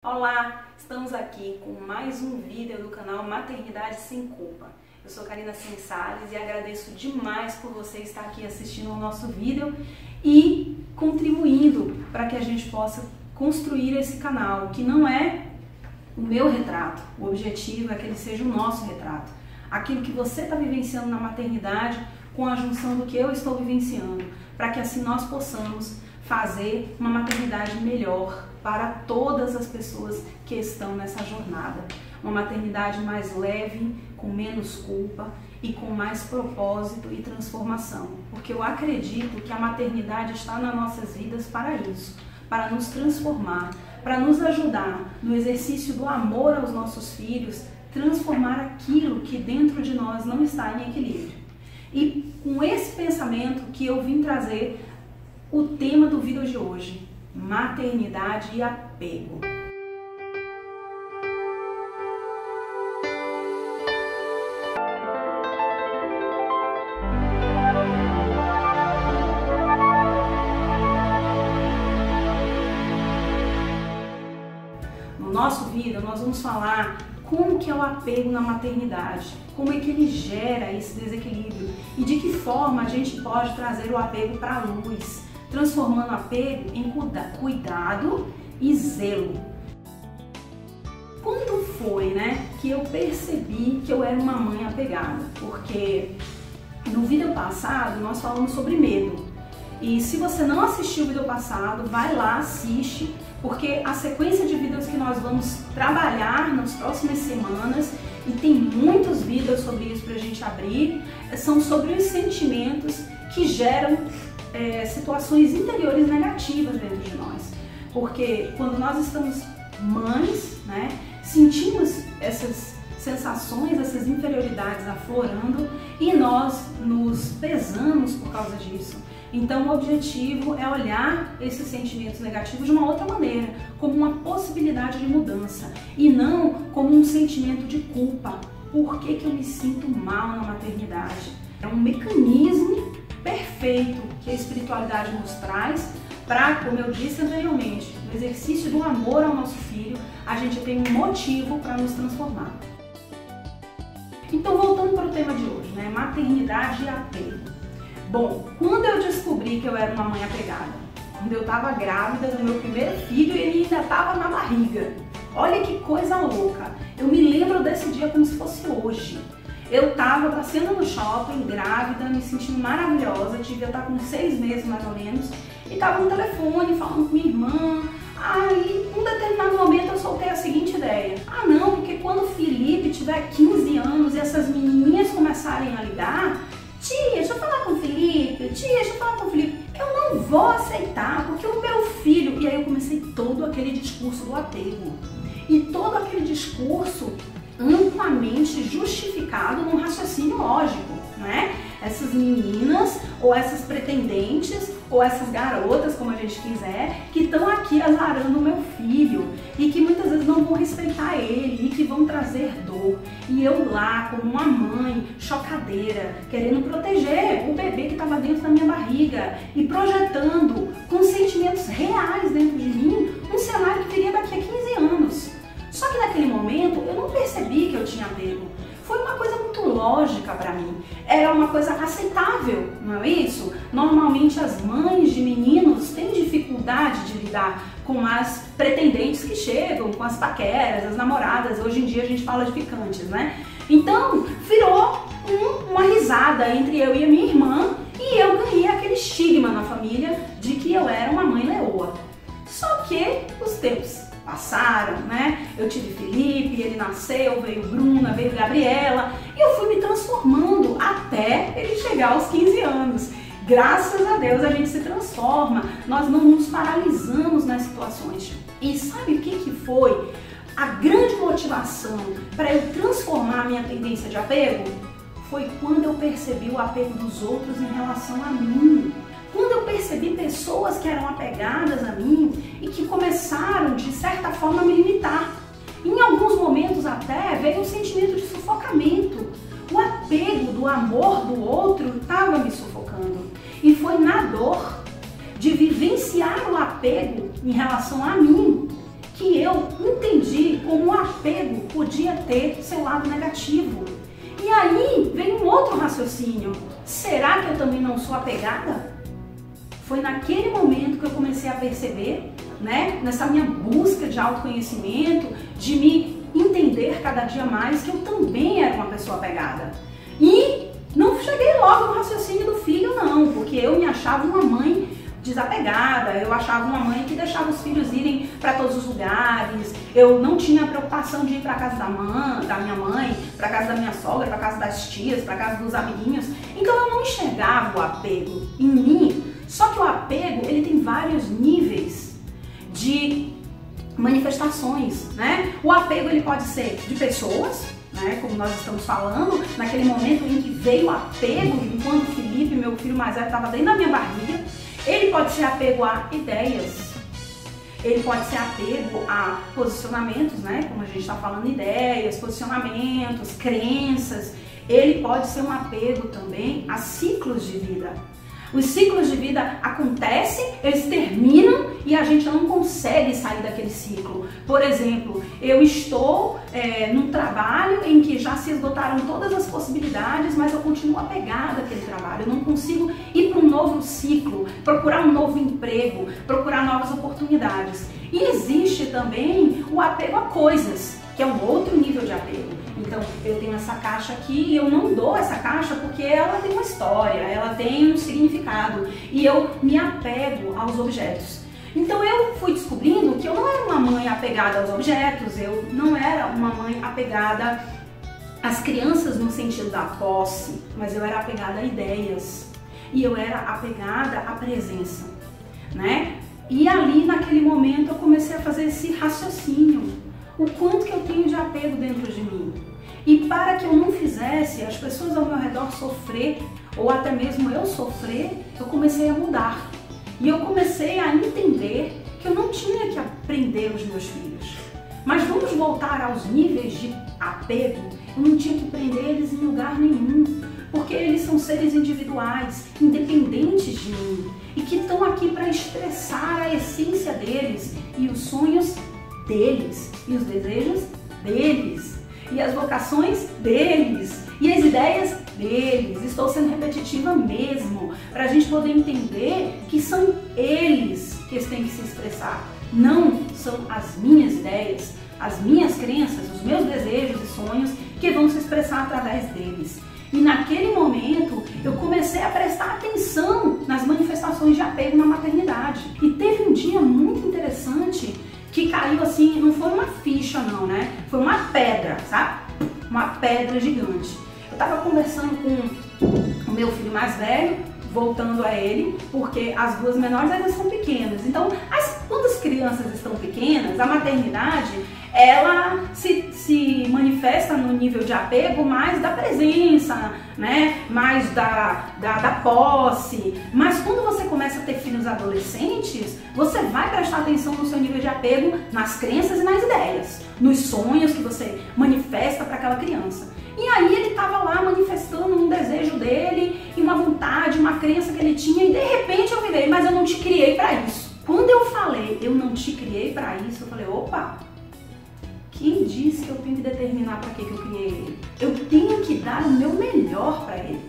Olá, estamos aqui com mais um vídeo do canal Maternidade Sem Culpa. Eu sou Karina Sensales e agradeço demais por você estar aqui assistindo ao nosso vídeo e contribuindo para que a gente possa construir esse canal, que não é o meu retrato. O objetivo é que ele seja o nosso retrato. Aquilo que você está vivenciando na maternidade com a junção do que eu estou vivenciando, para que assim nós possamos fazer uma maternidade melhor para todas as pessoas que estão nessa jornada. Uma maternidade mais leve, com menos culpa e com mais propósito e transformação. Porque eu acredito que a maternidade está nas nossas vidas para isso, para nos transformar, para nos ajudar no exercício do amor aos nossos filhos, transformar aquilo que dentro de nós não está em equilíbrio. E com esse pensamento que eu vim trazer o tema do vídeo de hoje: maternidade e apego. No nosso vídeo nós vamos falar como que é o apego na maternidade, como é que ele gera esse desequilíbrio e de que forma a gente pode trazer o apego para a luz, transformando o apego em cuidado e zelo. Quando foi, que eu percebi que eu era uma mãe apegada? Porque no vídeo passado nós falamos sobre medo. E se você não assistiu o vídeo passado, vai lá, assiste, porque a sequência de vídeos que nós vamos trabalhar nas próximas semanas, e tem muitos vídeos sobre isso pra gente abrir, são sobre os sentimentos que geram situações interiores negativas dentro de nós. Porque quando nós estamos mães, sentimos essas sensações, essas inferioridades aflorando e nós nos pesamos por causa disso. Então o objetivo é olhar esses sentimentos negativos de uma outra maneira, como uma possibilidade de mudança e não como um sentimento de culpa. Por que que eu me sinto mal na maternidade? É um mecanismo perfeito que a espiritualidade nos traz para, como eu disse anteriormente, no exercício do amor ao nosso filho, a gente tem um motivo para nos transformar. Então, voltando para o tema de hoje, maternidade e apego. Bom, quando eu descobri que eu era uma mãe apegada, quando eu estava grávida do meu primeiro filho e ele ainda estava na barriga. Olha que coisa louca! Eu me lembro desse dia como se fosse hoje. Eu estava passeando no shopping, grávida, me sentindo maravilhosa, devia estar com 6 meses mais ou menos, e estava no telefone falando com minha irmã. Aí, em um determinado momento, eu soltei a seguinte ideia: ah não, porque quando o Felipe tiver 15 anos e essas menininhas começarem a ligar, tia, deixa eu falar com o Felipe, tia, deixa eu falar com o Felipe, eu não vou aceitar, porque o meu filho... E aí eu comecei todo aquele discurso do apego, e todo aquele discurso amplamente justificado num raciocínio lógico, Essas meninas, ou essas pretendentes, ou essas garotas, como a gente quiser, que estão aqui azarando o meu filho e que muitas vezes não vão respeitar ele e que vão trazer dor. E eu lá, como uma mãe chocadeira, querendo proteger o bebê que estava dentro da minha barriga e projetando com sentimentos reais dentro de mim um cenário que viria daqui a 15 anos. Só que naquele momento eu não percebi que eu tinha apego. Foi uma coisa muito lógica para mim. Era uma coisa aceitável, não é isso? Normalmente as mães de meninos têm dificuldade de lidar com as pretendentes que chegam, com as paqueras, as namoradas. Hoje em dia a gente fala de ficantes, Então virou uma risada entre eu e a minha irmã e eu ganhei aquele estigma na família de que eu era uma mãe leoa. Só que os tempos passaram, Eu tive Felipe, ele nasceu, veio Bruna, veio Gabriela, e eu fui me transformando até ele chegar aos 15 anos. Graças a Deus a gente se transforma, nós não nos paralisamos nas situações. E sabe o que foi a grande motivação para eu transformar a minha tendência de apego? Foi quando eu percebi o apego dos outros em relação a mim. Quando eu percebi pessoas que eram apegadas a mim e que começaram, de certa forma, a me limitar. Em alguns momentos até veio um sentimento de sufocamento. O apego do amor do outro estava me sufocando. E foi na dor de vivenciar o apego em relação a mim que eu como o apego podia ter seu lado negativo. E aí vem um outro raciocínio. Será que eu também não sou apegada? Foi naquele momento que eu comecei a perceber, né, nessa minha busca de autoconhecimento, de me entender cada dia mais que eu também era uma pessoa apegada. E não cheguei logo no raciocínio do filho, não, porque eu me achava uma mãe desapegada, eu achava uma mãe que deixava os filhos irem para todos os lugares, eu não tinha preocupação de ir para casa da minha mãe, para casa da minha sogra, para casa das tias, para casa dos amiguinhos. Então eu não enxergava o apego em mim. Só que o apego, ele tem vários níveis de manifestações, né? O apego, ele pode ser de pessoas, né, como nós estamos falando, naquele momento em que veio o apego, enquanto o Felipe, meu filho mais velho, estava dentro da minha barriga. Ele pode ser apego a ideias, ele pode ser apego a posicionamentos, né? Como a gente está falando, ideias, posicionamentos, crenças. Ele pode ser um apego também a ciclos de vida. Os ciclos de vida acontecem, eles terminam e a gente não consegue sair daquele ciclo. Por exemplo, eu estou num trabalho em que já se esgotaram todas as possibilidades, mas eu continuo apegada àquele trabalho. Eu não consigo ir para um novo ciclo, procurar um novo emprego, procurar novas oportunidades. E existe também o apego a coisas, que é um outro nível de apego. Então, eu tenho essa caixa aqui e eu não dou essa caixa porque ela tem uma história, ela tem um significado e eu me apego aos objetos. Então, eu fui descobrindo que eu não era uma mãe apegada aos objetos, eu não era uma mãe apegada às crianças no sentido da posse, mas eu era apegada a ideias e eu era apegada à presença, né? E ali, naquele momento, eu comecei a fazer esse raciocínio. O quanto que eu tenho de apego dentro de mim. E para que eu não fizesse as pessoas ao meu redor sofrer, ou até mesmo eu sofrer, eu comecei a mudar. E eu comecei a entender que eu não tinha que aprender os meus filhos. Mas vamos voltar aos níveis de apego. Eu não tinha que prender eles em lugar nenhum, porque eles são seres individuais, independentes de mim, e que estão aqui para expressar a essência deles e os sonhos deles, e os desejos deles, e as vocações deles, e as ideias deles. Estou sendo repetitiva mesmo, para a gente poder entender que são eles que têm que se expressar, não são as minhas ideias, as minhas crenças, os meus desejos e sonhos que vão se expressar através deles. E naquele momento eu comecei a prestar atenção nas manifestações de apego na maternidade. E teve um dia muito interessante que caiu assim, não foi uma ficha não, né? Foi uma pedra, sabe? Uma pedra gigante. Eu tava conversando com o meu filho mais velho, voltando a ele, porque as duas menores ainda são pequenas. Então, quando as crianças estão pequenas, a maternidade, ela se manifesta no nível de apego mais da presença, né? Mais da posse. Mas quando você começa a ter filhos adolescentes, você vai prestar atenção no seu nível de apego nas crenças e nas ideias, nos sonhos que você manifesta para aquela criança. E aí ele estava lá manifestando um desejo dele, e uma vontade, uma crença que ele tinha, e de repente eu virei, mas eu não te criei para isso. Quando eu falei, eu não te criei para isso, eu falei, opa, quem disse que eu tenho que determinar para que eu criei ele? Eu tenho que dar o meu melhor para ele.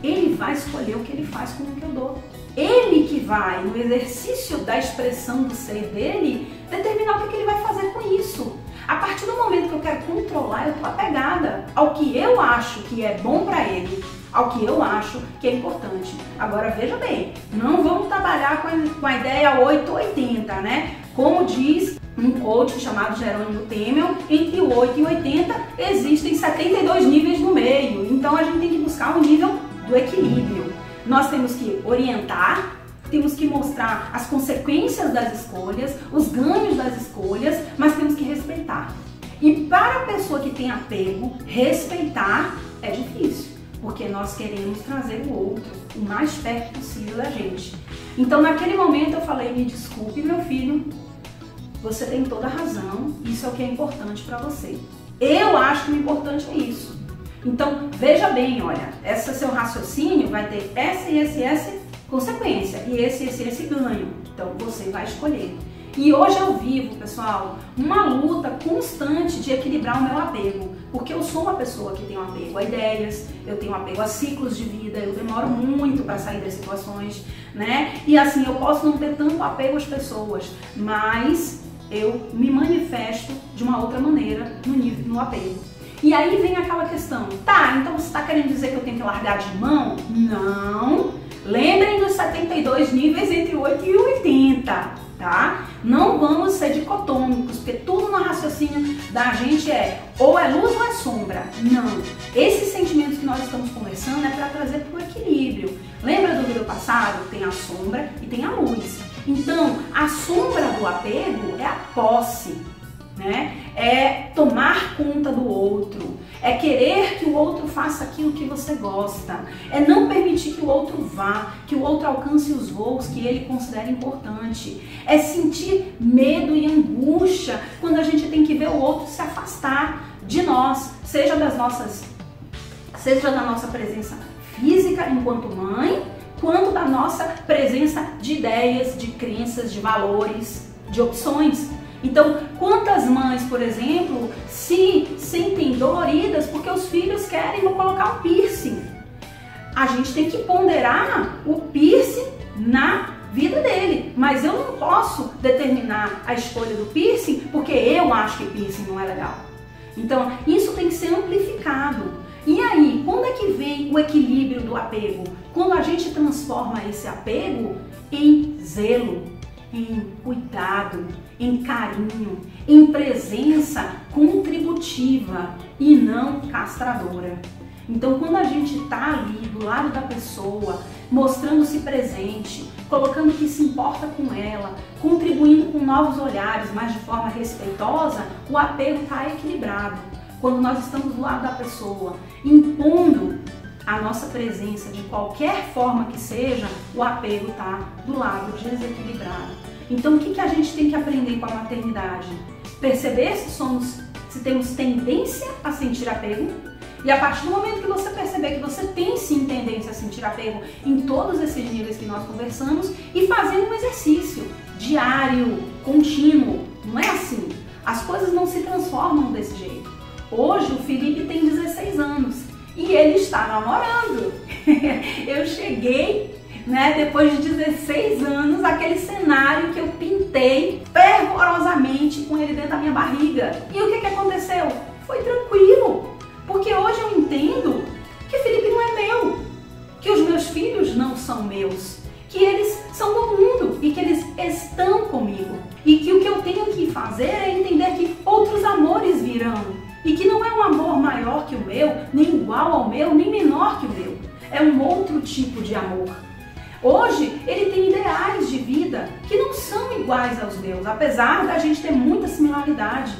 Ele vai escolher o que ele faz com o que eu dou. Ele que vai, no exercício da expressão do ser dele, determinar o que ele vai fazer com isso. A partir do momento que eu quero controlar, eu estou apegada ao que eu acho que é bom para ele, ao que eu acho que é importante. Agora veja bem, não vamos trabalhar com a ideia 880, né? Como diz um coach chamado Jerônimo Temel, entre o 8 e o 80 existem 72 níveis no meio. Então a gente tem que buscar o nível do equilíbrio. Nós temos que orientar, temos que mostrar as consequências das escolhas, os ganhos das escolhas, mas temos que respeitar. E para a pessoa que tem apego, respeitar é difícil, porque nós queremos trazer o outro o mais perto possível da gente. Então naquele momento eu falei, me desculpe meu filho, você tem toda a razão, isso é o que é importante para você. Eu acho que o importante é isso. Então veja bem, olha, esse seu raciocínio vai ter essa e essa consequência, e esse ganho. Então você vai escolher. E hoje eu vivo, pessoal, uma luta constante de equilibrar o meu apego, porque eu sou uma pessoa que tem um apego a ideias, eu tenho um apego a ciclos de vida, eu demoro muito para sair das situações, né? E assim, eu posso não ter tanto apego às pessoas, mas eu me manifesto de uma outra maneira no apego. E aí vem aquela questão, tá, então você está querendo dizer que eu tenho que largar de mão? Não! Lembrem dos 72 níveis entre 8 e 80, tá? Não vamos ser dicotômicos, porque tudo no raciocínio da gente é ou é luz ou é sombra. Não. Esses sentimentos que nós estamos conversando é para trazer para o equilíbrio. Lembra do vídeo passado? Tem a sombra e tem a luz. Então, a sombra do apego é a posse, né? É tomar conta do outro, é querer que o outro faça aquilo que você gosta, é não permitir que o outro vá, que o outro alcance os voos que ele considera importante, é sentir medo e angústia quando a gente tem que ver o outro se afastar de nós, seja da nossa presença física enquanto mãe, quanto da nossa presença de ideias, de crenças, de valores, de opções. Então, quantas mães, por exemplo, se sentem doloridas porque os filhos querem colocar um piercing? A gente tem que ponderar o piercing na vida dele, mas eu não posso determinar a escolha do piercing porque eu acho que piercing não é legal. Então, isso tem que ser amplificado. E aí, quando é que vem o equilíbrio do apego? Quando a gente transforma esse apego em zelo, em cuidado, em carinho, em presença contributiva e não castradora. Então, quando a gente está ali do lado da pessoa, mostrando-se presente, colocando que se importa com ela, contribuindo com novos olhares, mas de forma respeitosa, o apego está equilibrado. Quando nós estamos do lado da pessoa, impondo a nossa presença de qualquer forma que seja, o apego está do lado desequilibrado. Então, o que a gente tem que aprender com a maternidade? Perceber se temos tendência a sentir apego, e a partir do momento que você perceber que você tem sim tendência a sentir apego em todos esses níveis que nós conversamos, e fazer um exercício diário, contínuo. Não é assim. As coisas não se transformam desse jeito. Hoje o Felipe tem 16 anos e ele está namorando. Eu cheguei, né, depois de 16 anos, aquele cenário que eu pintei fervorosamente com ele dentro da minha barriga. E o que aconteceu? Foi tranquilo, porque hoje eu entendo que Felipe não é meu, que os meus filhos não são meus, que eles são do mundo e que eles estão comigo. E que o que eu tenho que fazer é entender que outros amores virão. E que não é um amor maior que o meu, nem igual ao meu, nem menor que o meu. É um outro tipo de amor. Hoje, ele tem ideais de vida que não são iguais aos meus, apesar da gente ter muita similaridade.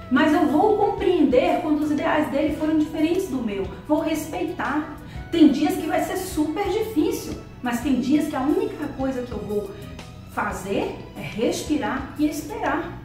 Mas eu vou compreender quando os ideais dele forem diferentes do meu. Vou respeitar. Tem dias que vai ser super difícil, mas tem dias que a única coisa que eu vou fazer é respirar e esperar.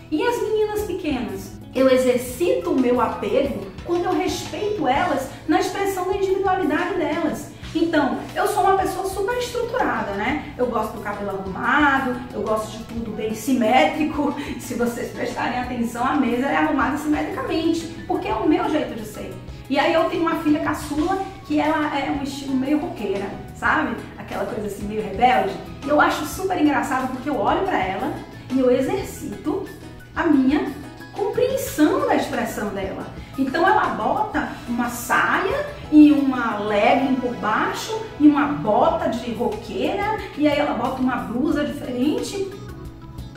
E as meninas pequenas? Eu exercito o meu apego quando eu respeito elas na expressão da individualidade delas. Então, eu sou uma pessoa super estruturada, né? Eu gosto do cabelo arrumado, eu gosto de tudo bem simétrico. Se vocês prestarem atenção, a mesa é arrumada simetricamente, porque é o meu jeito de ser. E aí eu tenho uma filha caçula que ela é um estilo meio roqueira, sabe? Aquela coisa assim meio rebelde. E eu acho super engraçado porque eu olho pra ela e eu exercito a minha compreensão da expressão dela. Então ela bota uma saia e uma legging por baixo e uma bota de roqueira e aí ela bota uma blusa diferente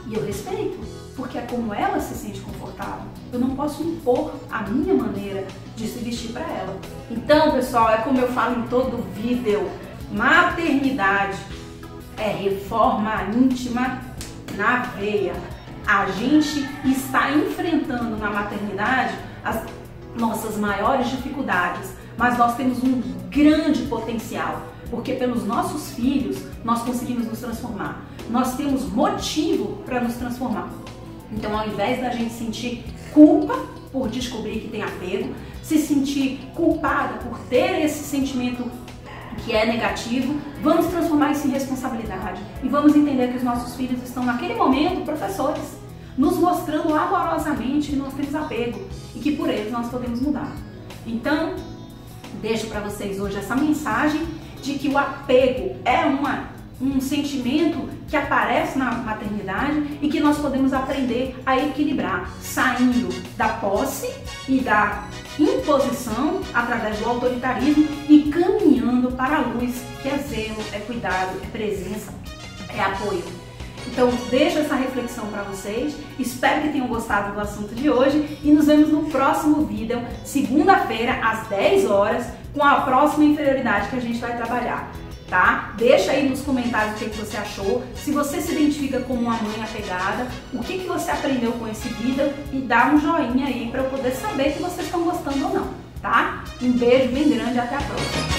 e eu respeito, porque é como ela se sente confortável. Eu não posso impor a minha maneira de se vestir para ela. Então, pessoal, é como eu falo em todo vídeo, maternidade é reforma íntima na veia. A gente está enfrentando na maternidade as nossas maiores dificuldades, mas nós temos um grande potencial, porque pelos nossos filhos nós conseguimos nos transformar. Nós temos motivo para nos transformar. Então, ao invés da gente sentir culpa por descobrir que tem apego, se sentir culpada por ter esse sentimento que é negativo, vamos transformar isso em responsabilidade e vamos entender que os nossos filhos estão naquele momento, professores, nos mostrando amorosamente que nós temos apego e que por eles nós podemos mudar. Então, deixo para vocês hoje essa mensagem de que o apego é um sentimento que aparece na maternidade e que nós podemos aprender a equilibrar, saindo da posse e da imposição através do autoritarismo e caminhando para a luz, que é zelo, é cuidado, é presença, é apoio. Então, deixo essa reflexão para vocês, espero que tenham gostado do assunto de hoje e nos vemos no próximo vídeo, segunda-feira, às 10 horas, com a próxima inferioridade que a gente vai trabalhar, tá? Deixa aí nos comentários o que você achou, se você se identifica como uma mãe apegada, o que você aprendeu com esse vídeo e dá um joinha aí para eu poder saber que vocês estão gostando ou não, tá? Um beijo bem grande e até a próxima!